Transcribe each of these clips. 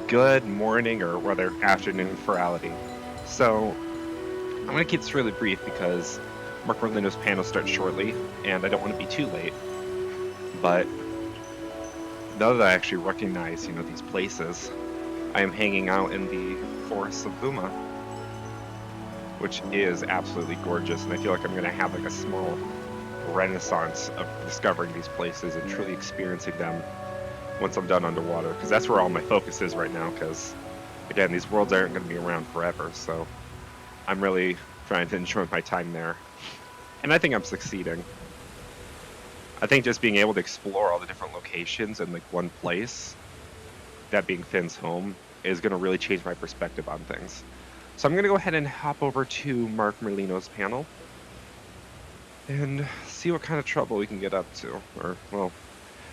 Good morning, or rather afternoon, Furality. So, I'm going to keep this really brief because Mark Merlino's panel starts shortly, and I don't want to be too late. But now that I actually recognize, these places, I am hanging out in the forests of Luma, which is absolutely gorgeous, and I feel like I'm going to have like a small renaissance of discovering these places and truly experiencing them once I'm done underwater, because that's where all my focus is right now, because again, these worlds aren't going to be around forever, so I'm really trying to enjoy my time there, and I think I'm succeeding. I think just being able to explore all the different locations in like one place, that being Finn's home, is going to really change my perspective on things. So I'm going to go ahead and hop over to Mark Merlino's panel and see what kind of trouble we can get up to, or, well,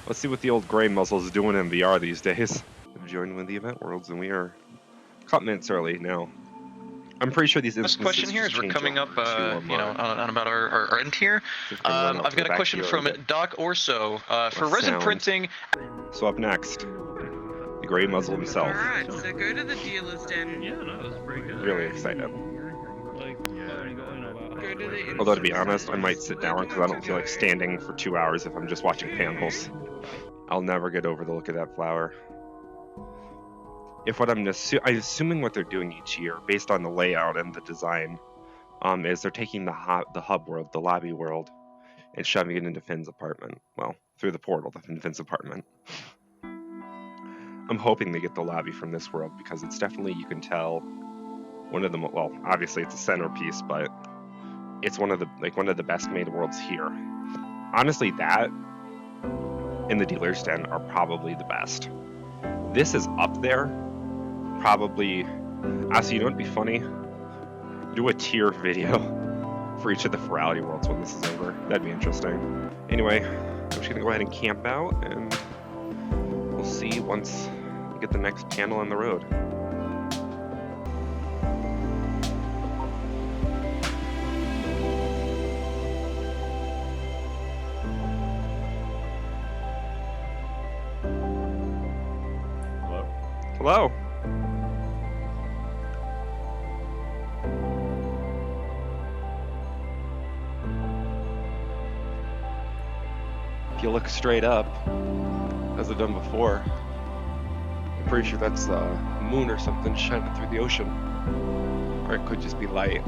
let's see what the old gray muzzle is doing in VR these days. I've joined with the event worlds, and we are a couple minutes early now. I'm pretty sure these instances. This question here is we're coming up, on about our end here. I've got a question from Doc Orso for resin printing. So up next, the gray muzzle himself. Alright, so go to the dealer's den. Yeah, no, that's pretty good. Really excited. Although to be honest, I might sit down because I don't feel like standing for 2 hours if I'm just watching panels. I'll never get over the look of that flower. If what I'm assuming what they're doing each year, based on the layout and the design, is they're taking the hub world, the lobby world, and shoving it into Finn's apartment. Well, through the portal to Finn's apartment. I'm hoping they get the lobby from this world because it's definitely, you can tell, one of the, well, obviously it's a centerpiece, but it's one of the best made worlds here. Honestly, that and the dealer's den are probably the best. This is up there, probably. Honestly, what'd be funny? Do a tier video for each of the Furality worlds when this is over. That'd be interesting. Anyway, I'm just gonna go ahead and camp out, and we'll see once we get the next panel on the road. Hello. If you look straight up, as I've done before, I'm pretty sure that's the moon or something shining through the ocean. Or it could just be light.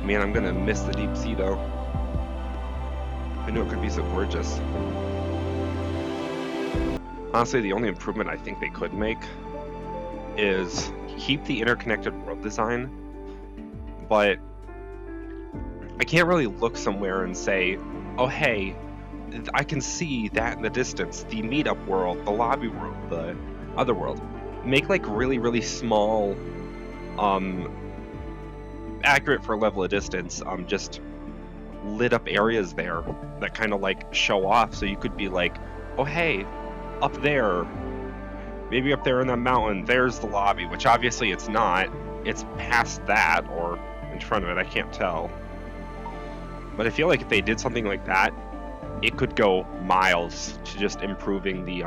Man, I'm gonna miss the deep sea though. I knew it could be so gorgeous. Honestly, the only improvement I think they could make is keep the interconnected world design, but I can't really look somewhere and say, oh hey, I can see that in the distance, the meetup world, the lobby world, the other world. Make like really, really small, accurate for a level of distance, just lit up areas there that kind of like show off, so you could be like, oh hey, up there, maybe up there in that mountain, there's the lobby, which obviously it's not. It's past that, or in front of it, I can't tell. But I feel like if they did something like that, it could go miles to just improving the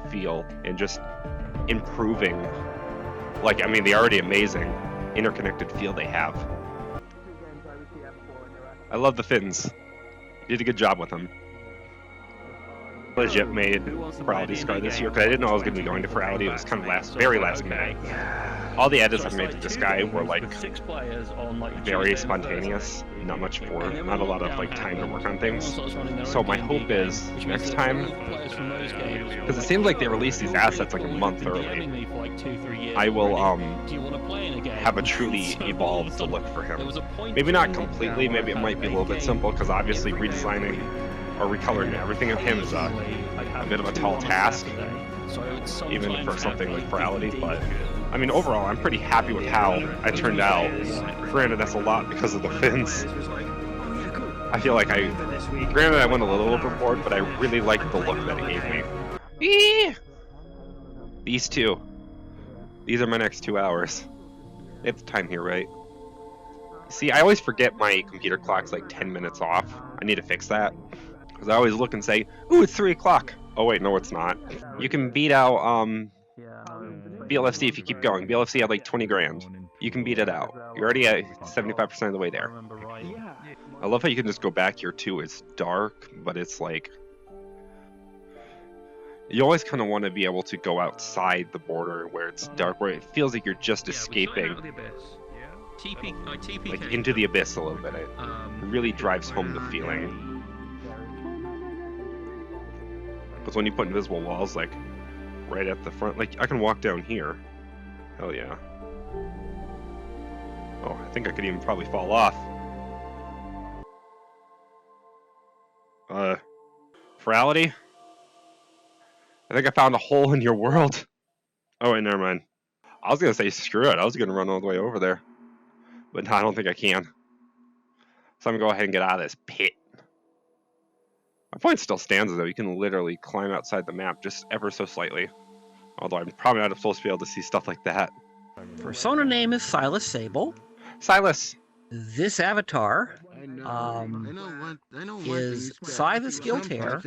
feel, and just improving, like, I mean, the already amazing interconnected feel they have. I love the Finns. You did a good job with them. Legit made Furality Scar this year, because I didn't know I was going to be going to Furality. It was kind of very last minute. All the edits I've made to this guy were like very spontaneous, not a lot of like time to work on things. So my hope is next time, because it seems like they released these assets like a month early, I will have a truly evolved look for him. Maybe not completely, maybe it might be a little bit simple, because obviously redesigning or recoloring everything of him is a bit of a tall task, even for something like Furality, but I mean, overall, I'm pretty happy with how I turned out. Granted, that's a lot because of the Finns. I feel like granted I went a little overboard, but I really liked the look that it gave me. Eee! These two. These are my next 2 hours. They have the time here, right? See, I always forget my computer clock's like 10 minutes off. I need to fix that. Because I always look and say, ooh, it's 3 o'clock. Oh wait, no, it's not. You can beat out BLFC if you keep going. BLFC had like 20 grand. You can beat it out. You're already at 75% of the way there. I love how you can just go back here too. It's dark, but it's like you always kind of want to be able to go outside the border where it's dark, where it feels like you're just escaping like into the abyss a little bit. It really drives home the feeling. Because when you put invisible walls like right at the front, like I can walk down here. Hell yeah. Oh, I think I could even probably fall off. Furality? I think I found a hole in your world. Oh wait, never mind. I was gonna say screw it. I was gonna run all the way over there. But no, I don't think I can. So I'm gonna go ahead and get out of this pit. My point still stands though. You can literally climb outside the map just ever so slightly. Although I'm probably not supposed to be able to see stuff like that. Persona name is Silas Sable. Silas. This avatar is Sai the Skilled Hair,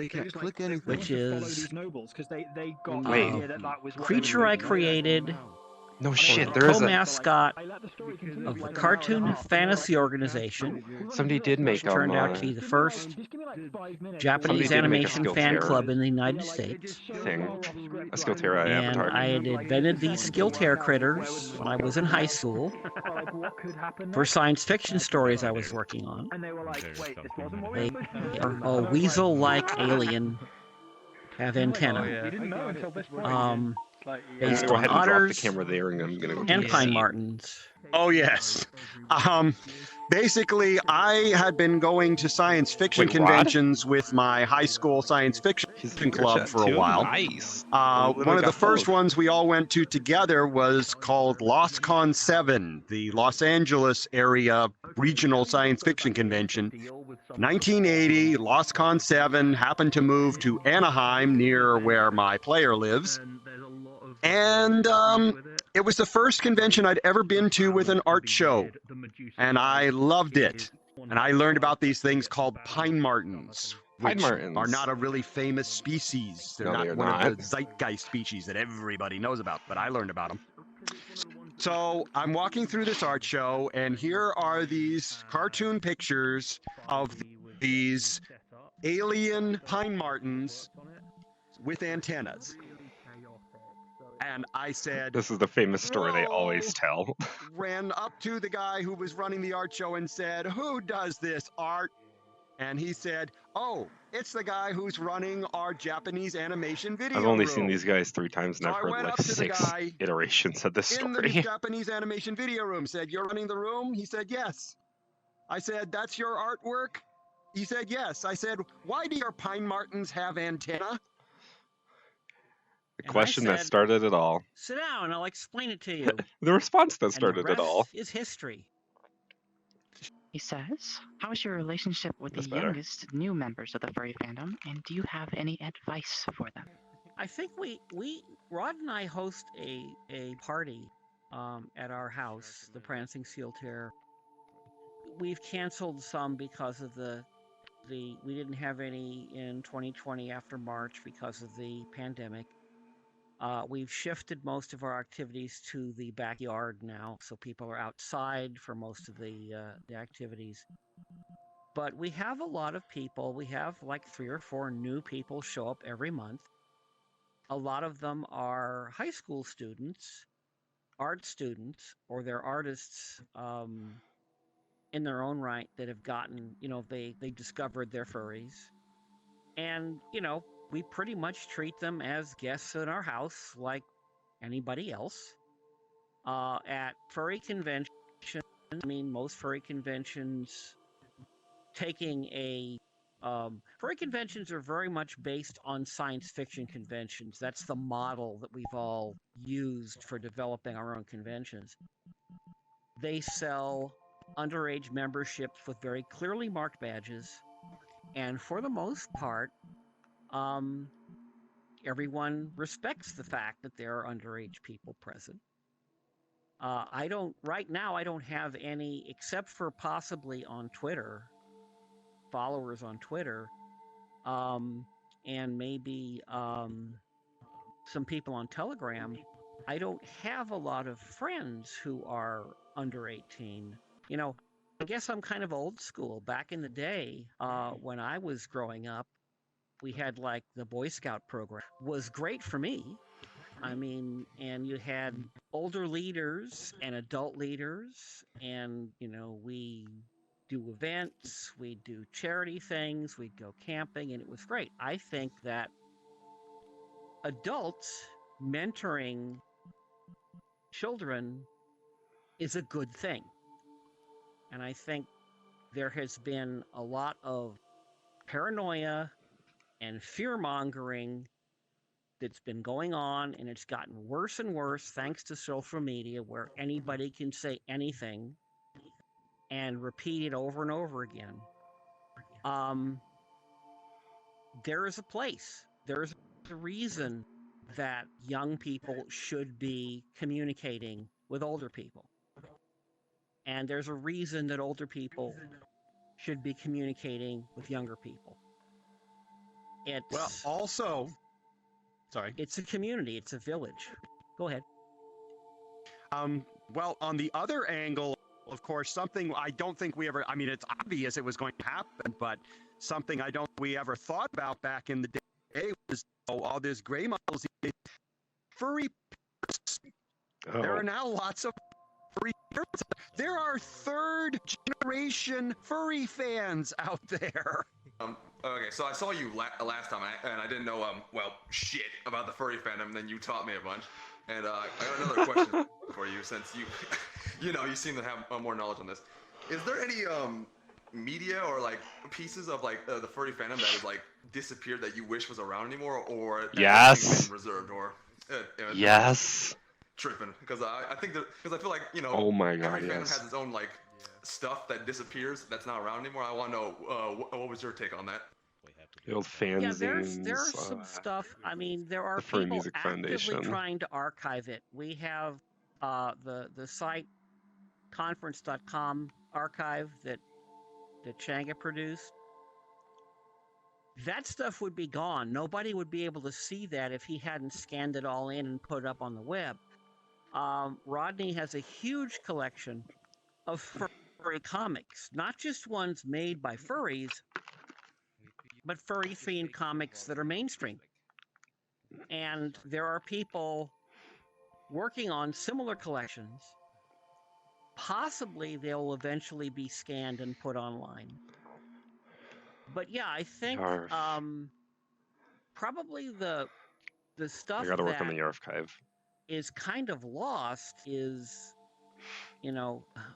which is creature I created. No shit, there is a co-mascot of the Cartoon Fantasy Organization. Somebody did make which turned out to be the first Japanese animation fan club in the United States. A Skilled Hair avatar. And I had invented these Skilled Hair critters when I was in high school for science fiction stories I was working on. They are a weasel-like alien, have antennae. Based on otters the camera there, and I'm gonna go and pine martens. Oh yes. Basically, I had been going to science fiction conventions with my high school science fiction club for a while. Nice. One of the first ones we all went to together was called LostCon 7, the Los Angeles area regional science fiction convention. 1980, LostCon 7 happened to move to Anaheim, near where my player lives. And it was the first convention I'd ever been to with an art show, and I loved it. And I learned about these things called pine martens, which are not a really famous species. They're not one of the zeitgeist species that everybody knows about, but I learned about them. So I'm walking through this art show, and here are these cartoon pictures of these alien pine martens with antennas. And I said, this is the famous story they always tell. Ran up to the guy who was running the art show and said, who does this art? And he said, oh, it's the guy who's running our Japanese animation video I've only room. seen these guys 3 times, and I've heard like 6 iterations of this story. In the Japanese animation video room, said, you're running the room? He said, yes. I said, that's your artwork? He said, yes. I said, why do your pine martens have antenna? The question that started it all. Sit down and I'll explain it to you. The response that started it all. Is history. He says, how is your relationship with the youngest new members of the furry fandom, and do you have any advice for them? I think Rod and I host a party at our house, the Prancing Seal Tear. We've canceled some because of we didn't have any in 2020 after March because of the pandemic. We've shifted most of our activities to the backyard now, so people are outside for most of the activities. But we have a lot of people. We have like 3 or 4 new people show up every month. A lot of them are high school students, art students, or they're artists in their own right that have gotten, they discovered their furries. And, we pretty much treat them as guests in our house like anybody else. At furry conventions, most furry conventions furry conventions are very much based on science fiction conventions. That's the model that we've all used for developing our own conventions. They sell underage memberships with very clearly marked badges, and for the most part, everyone respects the fact that there are underage people present. Right now, I don't have any, except for possibly on Twitter, followers on Twitter. and maybe some people on Telegram, I don't have a lot of friends who are under 18. You know, I guess I'm kind of old school. Back in the day, when I was growing up, we had like the Boy Scout program. Was great for me. I mean, and you had older leaders and adult leaders, and you know, we do events, we do charity things, we'd go camping, and it was great. I think that adults mentoring children is a good thing. And I think there has been a lot of paranoia and fear mongering that's been going on, and it's gotten worse and worse thanks to social media, where anybody can say anything and repeat it over and over again. There is a place, there's a reason that young people should be communicating with older people. And there's a reason that older people should be communicating with younger people. It's it's a community, it's a village. Go ahead. Well, on the other angle, of course, something I don't think we ever, I mean, it's obvious it was going to happen, but something I don't think we ever thought about back in the day was all this gray models. Furry parents. There are now lots of furry parents. There are third generation furry fans out there. Okay, so I saw you last time, and I didn't know shit about the furry fandom. And then you taught me a bunch, and I got another question for you, since you, you seem to have more knowledge on this. Is there any media or like pieces of like the furry fandom that has like disappeared that you wish was around anymore, or yes, been reserved, or yes, tripping? Because I think that, because I feel like oh my god, every fandom yes, has its own like stuff that disappears that's not around anymore. I want to know what was your take on that? The old fanzines. Yeah, there's some stuff. I mean, there are people actively trying to archive it. We have the site conference.com archive that Changa produced. That stuff would be gone. Nobody would be able to see that if he hadn't scanned it all in and put it up on the web. Rodney has a huge collection of furry comics, not just ones made by furries, but furry-themed comics that are mainstream. And there are people working on similar collections. Possibly they'll eventually be scanned and put online. But yeah, I think probably the stuff I gotta work on the archive is kind of lost is,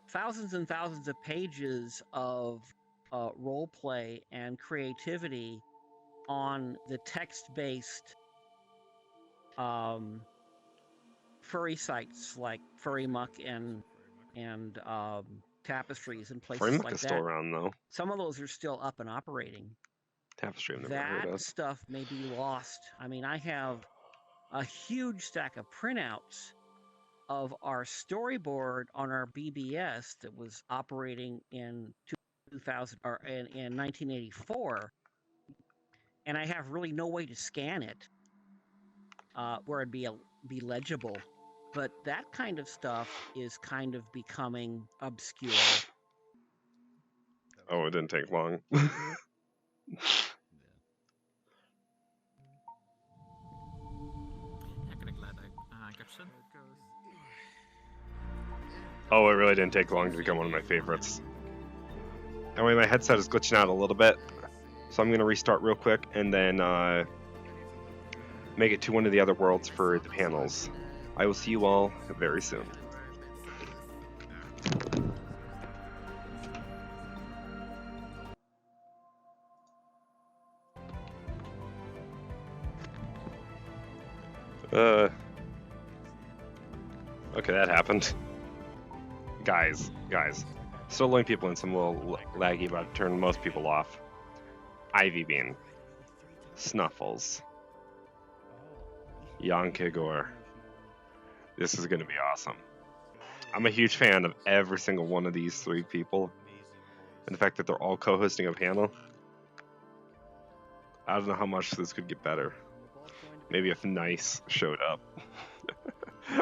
thousands and thousands of pages of role play and creativity on the text-based furry sites like Furry Muck and Tapestries and places Furry Muck like is that. still around though. Some of those are still up and operating. Tapestry, I've never heard That of. stuff may be lost. I mean, I have a huge stack of printouts of our storyboard on our BBS that was operating in 2000 or in 1984, and I have really no way to scan it where it'd be legible. But that kind of stuff is kind of becoming obscure. Oh, it didn't take long. Oh, it really didn't take long to become one of my favorites. Anyway, my headset is glitching out a little bit, so I'm going to restart real quick and then make it to one of the other worlds for the panels. I will see you all very soon. Okay, that happened. Guys, still letting people in, some little laggy, about to turn most people off. Ivy Bean, Snuffles, YonKaGor. This is gonna be awesome. I'm a huge fan of every single one of these three people, and the fact that they're all co-hosting a panel. I don't know how much this could get better. Maybe if Nice showed up.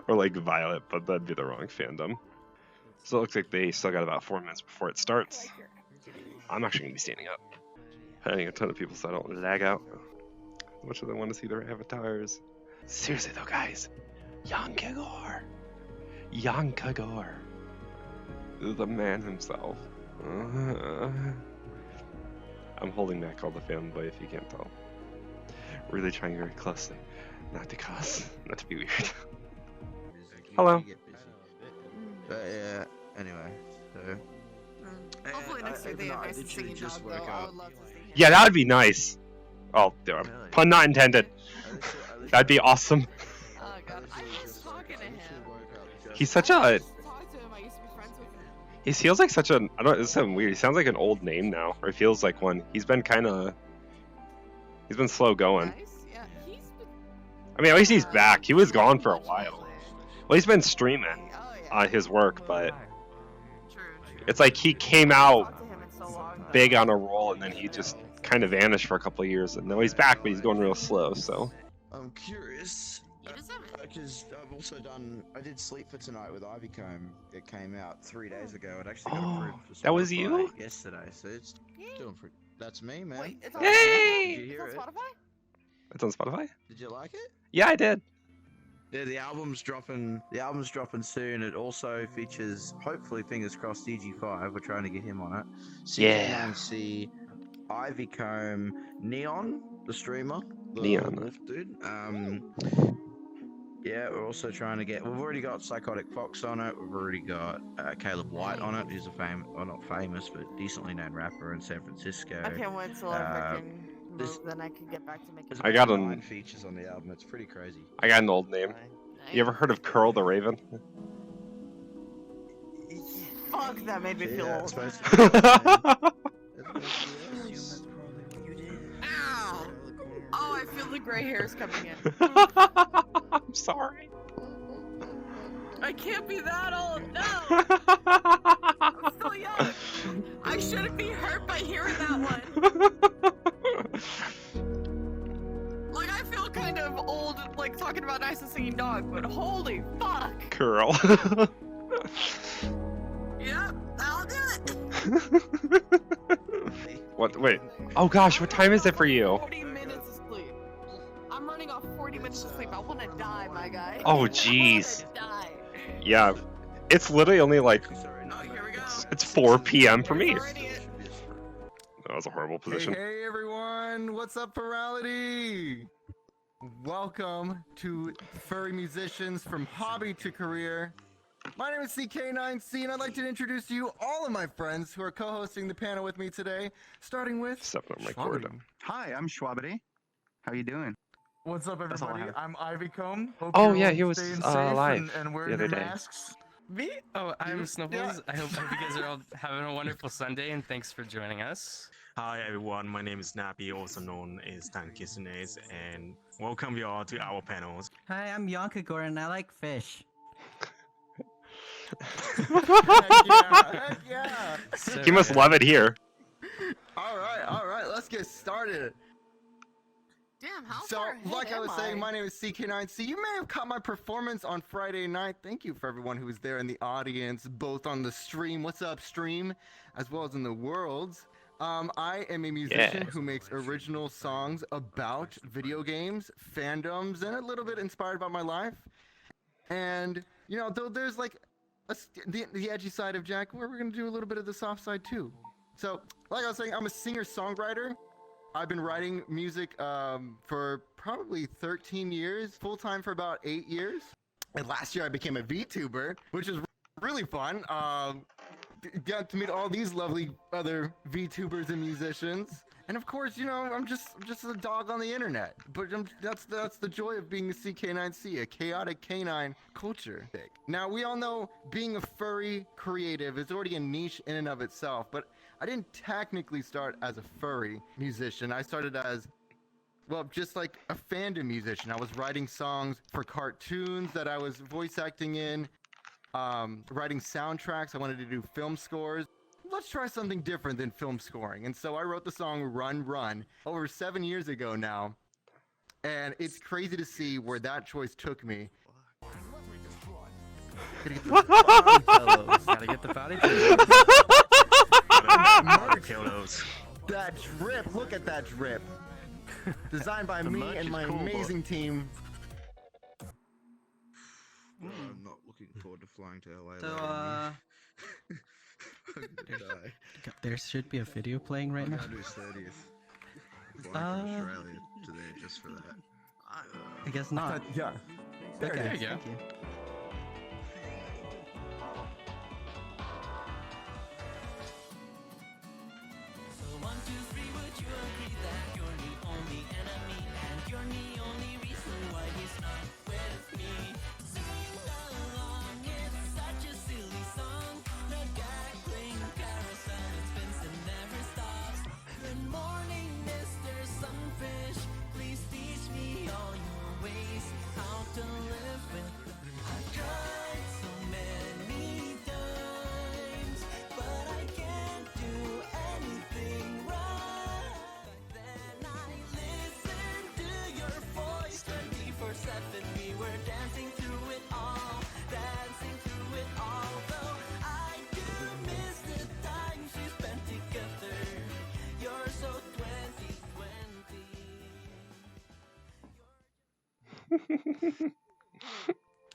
Or like Violet, but that'd be the wrong fandom. So it looks like they still got about 4 minutes before it starts. I'm actually going to be standing up. Having a ton of people so I don't lag out. How much do they want to see their avatars? Seriously though, guys. YonKaGor. YonKaGor. The man himself. I'm holding back all the fanboy if you can't tell. Really trying very closely. Not to cuss. Not to be weird. Hello. But yeah, anyway, so. Hopefully next year they have nice singing dog though. I would love to see him. Yeah, that would be nice. Oh, pun not intended. That'd be awesome. Oh god, I miss talking to him. He's such a. I used to talk to him. I used to be friends with him. He feels like such a. I don't. It's something weird. He sounds like an old name now, or he feels like one. He's been kind of. He's been slow going. Nice. Yeah, he's been. I mean, at least he's back. He was gone for a while. Well, he's been streaming Oh, yeah. his work, but True. it's like he came out Talked to him in so long, but- big on a roll, and then he just kind of vanished for a couple of years. And now he's back, but he's going real slow. So. I'm curious, You deserve it. because I've also done, I did Sleep for Tonight with Ivy Comb. It came out 3 days ago. It actually got approved for that was Spotify you? yesterday, so it's doing pretty. That's me, man. Wait, it's on Yay! Did you It's hear on it? Spotify? It's on Spotify. Did you like it? Yeah, I did. Yeah, the album's dropping. The album's dropping soon. It also features, hopefully, fingers crossed, DG5. We're trying to get him on it. Yeah. CK9C, Ivy Comb, Neon, the streamer, the Neon. wolf dude. Yeah, we're also trying to get. We've already got Psychotic Fox on it. We've already got Caleb White on it. Who's a not famous, but decently known rapper in San Francisco. I can't wait till I freaking this- move, then I can get back to making. There's I got about him- 9 features on the album. It's pretty crazy. I got an old name. You ever heard of Curl the Raven? Fuck, that made me feel Yeah, old. it's supposed to be- Ow! Oh, I feel the gray hairs coming in. I'm sorry. I can't be that old. No, I'm still young. I shouldn't be hurt by hearing that one. Like, I feel kind of old, like talking about Nice and Singing Dog, but holy fuck. Curl. Yep, I'll do it. What? Wait. Oh gosh, what time is it for you? 40 minutes of sleep. I'm running off 40 minutes of sleep. I want to die, my guy. Oh, I jeez. wanna die. Yeah, it's literally only like Oh, here we go. it's 4 p.m. for me. It's already it. That was a horrible position. Hey everyone, what's up, Furality? Welcome to Furry Musicians from Hobby to Career. My name is CK9C, and I'd like to introduce to you all of my friends who are co-hosting the panel with me today, starting with Stepping on my cord. Schwabity. Hi, I'm Schwabity. How you doing? What's up, That's all I everybody? have. I'm Ivy Comb. Hope Oh, you're yeah, all he was, staying safe live and the wearing other your day. masks. Me? Oh, I'm Snuffles. Yeah. I hope you guys are all having a wonderful Sunday, and thanks for joining us. Hi everyone, my name is Nappy, also known as Dan Kissunes, and welcome you all to our panels. Hi, I'm YonKaGor and I like fish. Heck yeah, heck yeah. So He must good. love it here. All right, let's get started. Damn, how So, far ahead like I was am saying, my name is CK9C. You may have caught my performance on Friday night. Thank you for everyone who was there in the audience, both on the stream, what's up stream, as well as in the worlds. I am a musician Yeah. who makes original songs about video games, fandoms, and a little bit inspired by my life. And, you know, though there's like the edgy side of Jack, we're going to do a little bit of the soft side too. So, like I was saying, I'm a singer-songwriter. I've been writing music for probably 13 years, full-time for about 8 years. And last year I became a VTuber, which is really fun. Got to meet all these lovely other VTubers and musicians. And of course, you know, I'm just a dog on the internet. But that's the joy of being a CK9C, a chaotic canine culture. Now, we all know being a furry creative is already a niche in and of itself, but I didn't technically start as a furry musician. I started as, well, just like a fandom musician. I was writing songs for cartoons that I was voice acting in, writing soundtracks. I wanted to do film scores. let's try something different than film scoring. And so I wrote the song Run Run over 7 years ago now. And it's crazy to see where that choice took me. Gotta get the body pillows. Gotta get the body pillows. That drip, look at that drip. Designed by me and my amazing team. I'm not looking forward to flying to LA. So, there should be a video playing right now. I'm going to do 30th. Flying from Australia to there just for that. I guess not. Yeah. There Okay, it is. thank you.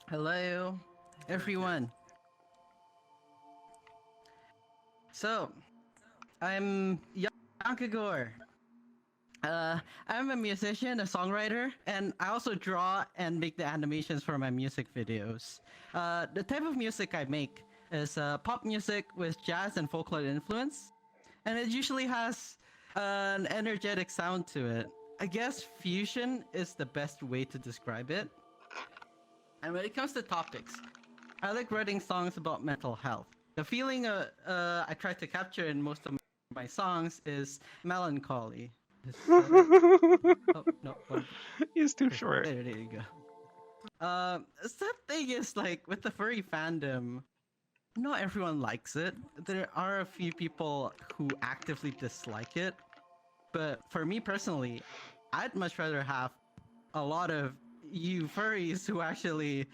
Hello, everyone. So, I'm YonKaGor. I'm a musician, a songwriter, and I also draw and make the animations for my music videos. The type of music I make is pop music with jazz and folklore influence, and it usually has an energetic sound to it. I guess fusion is the best way to describe it. And when it comes to topics, I like writing songs about mental health. The feeling I try to capture in most of my songs is melancholy. Oh, no. He's too short. There you go. Sad thing is, like, with the furry fandom, not everyone likes it. There are a few people who actively dislike it. But for me personally, I'd much rather have a lot of you furries who actually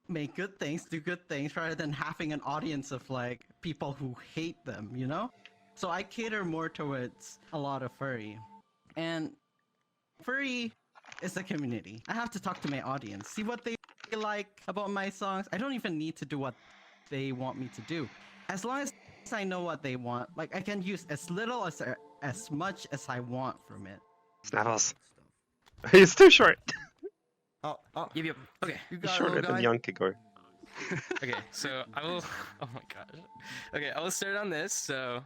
make good things, do good things, rather than having an audience of like people who hate them, you know? So I cater more towards a lot of furry. And furry is a community. I have to talk to my audience, see what they like about my songs. I don't even need to do what they want me to do. As long as I know what they want, like I can use as little as much as I want from it. Snuffles. He's too short. Yep. Okay. He's shorter than YonKaGor. Okay, so I will. Oh my gosh. Okay, I will start on this. So,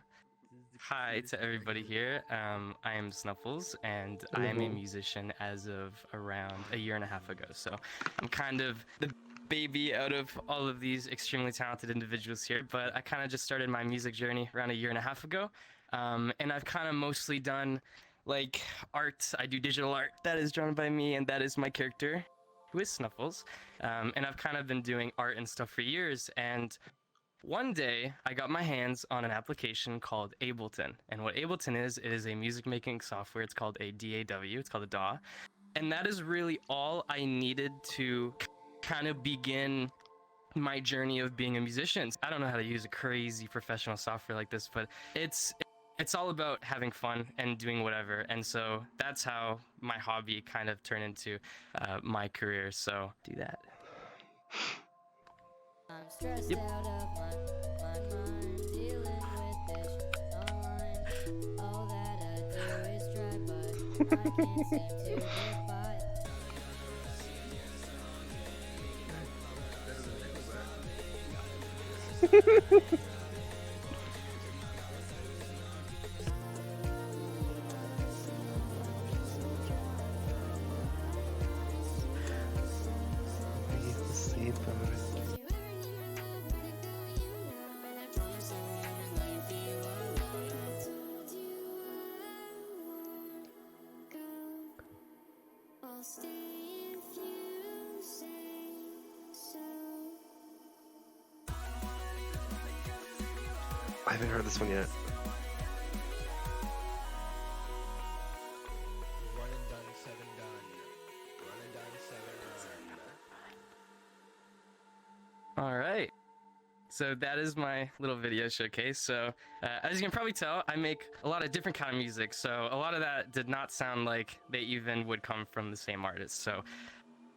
hi to everybody here. I am Snuffles, and I am a musician as of around a year and a half ago. So, I'm kind of the baby out of all of these extremely talented individuals here. But I kind of just started my music journey around a year and a half ago, and I've kind of mostly done like art. I do digital art that is drawn by me, and that is my character, who is Snuffles. And I've kind of been doing art and stuff for years, and one day I got my hands on an application called Ableton. And what Ableton is, it is a music making software. It's called a DAW, it's called a DAW. And that is really all I needed to kind of begin my journey of being a musician. I don't know how to use a crazy professional software like this, but it's all about having fun and doing whatever. And so that's how my hobby kind of turned into my career. So do that. I'm stressed out of my mind, dealing with this online. All that I do is try, but I can't seem to get by. I haven't heard this one yet. Run and done, 7 done. Run and done, 7 run. All right. So that is my little video showcase. So as you can probably tell, I make a lot of different kind of music. So a lot of that did not sound like they even would come from the same artist. So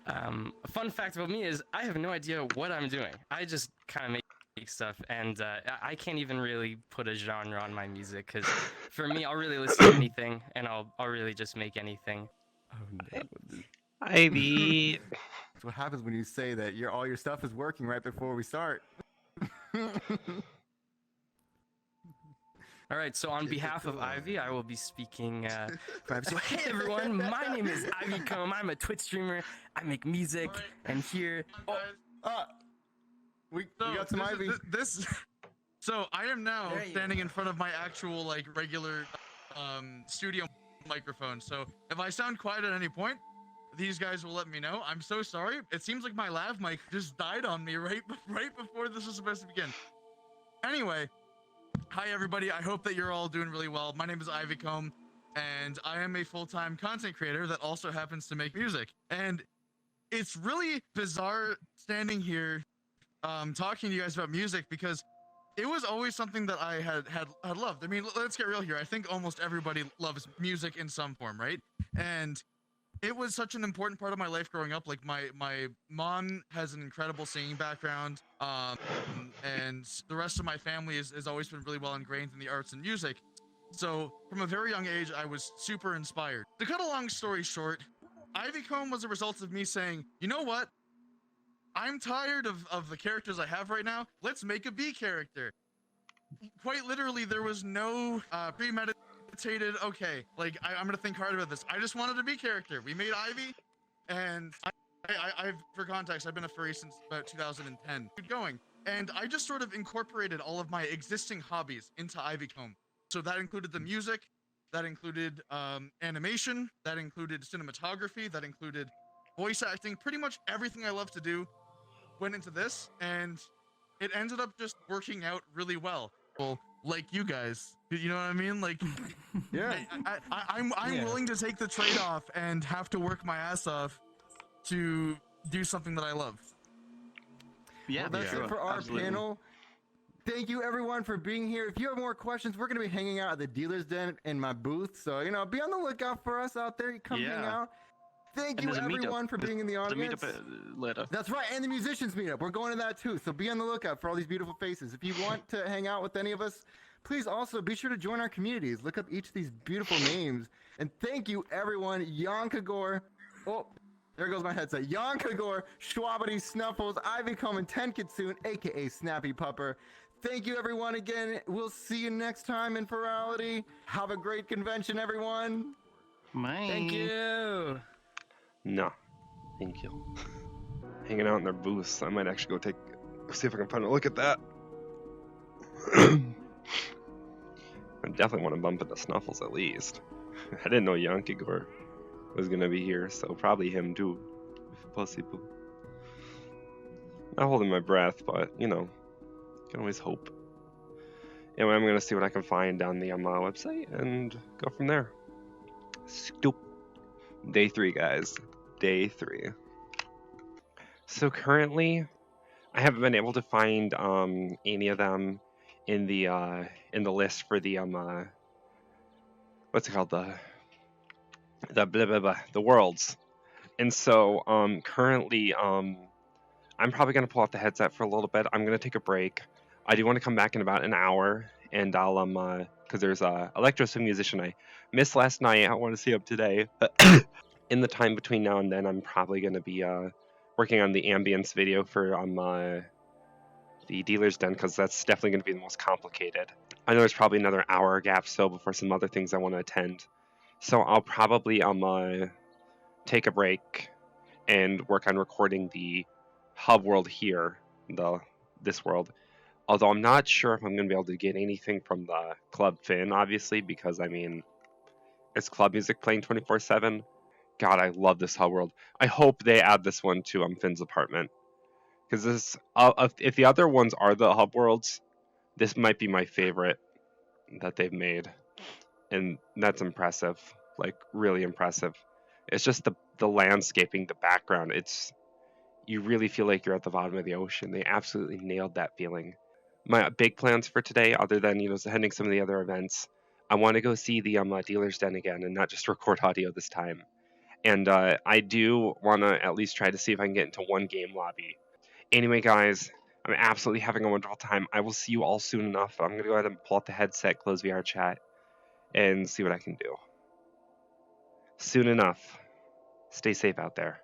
a fun fact about me is I have no idea what I'm doing. I just kind of make stuff, and I can't even really put a genre on my music, because for me, I'll really listen to anything, and I'll really just make anything. Oh no. Ivy. That's what happens when you say that all your stuff is working right before we start. All right, so on behalf of Ivy, I will be speaking. So hey everyone, my name is Ivy Combe. I'm a Twitch streamer. I make music, and here. We got some Ivy. So I am now standing in front of my actual regular studio microphone. So if I sound quiet at any point, these guys will let me know. I'm so sorry. It seems like my lav mic just died on me right before this was supposed to begin. Anyway, hi everybody. I hope that you're all doing really well. My name is Ivy Combe, and I am a full-time content creator that also happens to make music. And it's really bizarre standing here talking to you guys about music, because it was always something that I had loved. I mean, let's get real here. I think almost everybody loves music in some form, right? And it was such an important part of my life growing up. Like my mom has an incredible singing background, and the rest of my family has always been really well ingrained in the arts and music. So from a very young age, I was super inspired. To cut a long story short, Ivy Combe was a result of me saying, you know what? I'm tired of the characters I have right now. Let's make a B character. Quite literally, there was no premeditated, okay, I'm gonna think hard about this. I just wanted a B character. We made Ivy, and I've, for context, I've been a furry since about 2010. Keep going. And I just sort of incorporated all of my existing hobbies into Ivy Combe. So that included the music, that included animation, that included cinematography, that included voice acting. Pretty much everything I love to do went into this, and it ended up just working out really well. Well, like you guys, you know what I mean? Like, yeah, I'm willing to take the trade-off and have to work my ass off to do something that I love. Yeah, well, that's it for our panel. Thank you everyone for being here. If you have more questions, we're gonna be hanging out at the dealer's den in my booth. So be on the lookout for us out there. Come hang out. Thank you everyone for being in the audience. The meetup later. That's right, and the musicians meetup. We're going to that too. So be on the lookout for all these beautiful faces. If you want to hang out with any of us, please also be sure to join our communities. Look up each of these beautiful names. And thank you everyone. YonKaGor. Oh, there goes my headset. YonKaGor, Schwabity, Snuffles, Ivy Combe, and Tenkitsune, aka Snappy Pupper. Thank you everyone again. We'll see you next time in Furality. Have a great convention, everyone. Bye. Thank you. No, thank you. Hanging out in their booths. I might actually go see if I can find a look at that. I definitely want to bump into Snuffles at least. I didn't know YonKaGor was gonna be here, so probably him too. Possible. Not holding my breath, but can always hope. Anyway, I'm gonna see what I can find on the website and go from there. Day 3, guys. Day 3. So currently, I haven't been able to find any of them in the list for the what's it called, the worlds. And so currently I'm probably gonna pull out the headset for a little bit. I'm gonna take a break. I do want to come back in about an hour, and I'll because there's Electro's a musician I missed last night. I want to see him today. In the time between now and then, I'm probably going to be working on the Ambiance video for the dealer's den, because that's definitely going to be the most complicated. I know there's probably another hour gap so before some other things I want to attend. So I'll probably take a break and work on recording the hub world here, this world. Although I'm not sure if I'm going to be able to get anything from the Club Finn, obviously, because it's club music playing 24/7. God, I love this hub world. I hope they add this one to Finn's apartment, because if the other ones are the hub worlds, This might be my favorite that they've made, and that's impressive, like really impressive. It's just the landscaping, the background. You really feel like you're at the bottom of the ocean. They absolutely nailed that feeling. My big plans for today, other than attending some of the other events, I want to go see the dealer's den again and not just record audio this time. And I do want to at least try to see if I can get into one game lobby. Anyway, guys, I'm absolutely having a wonderful time. I will see you all soon enough. I'm going to go ahead and pull out the headset, close VR chat, and see what I can do. Soon enough. Stay safe out there.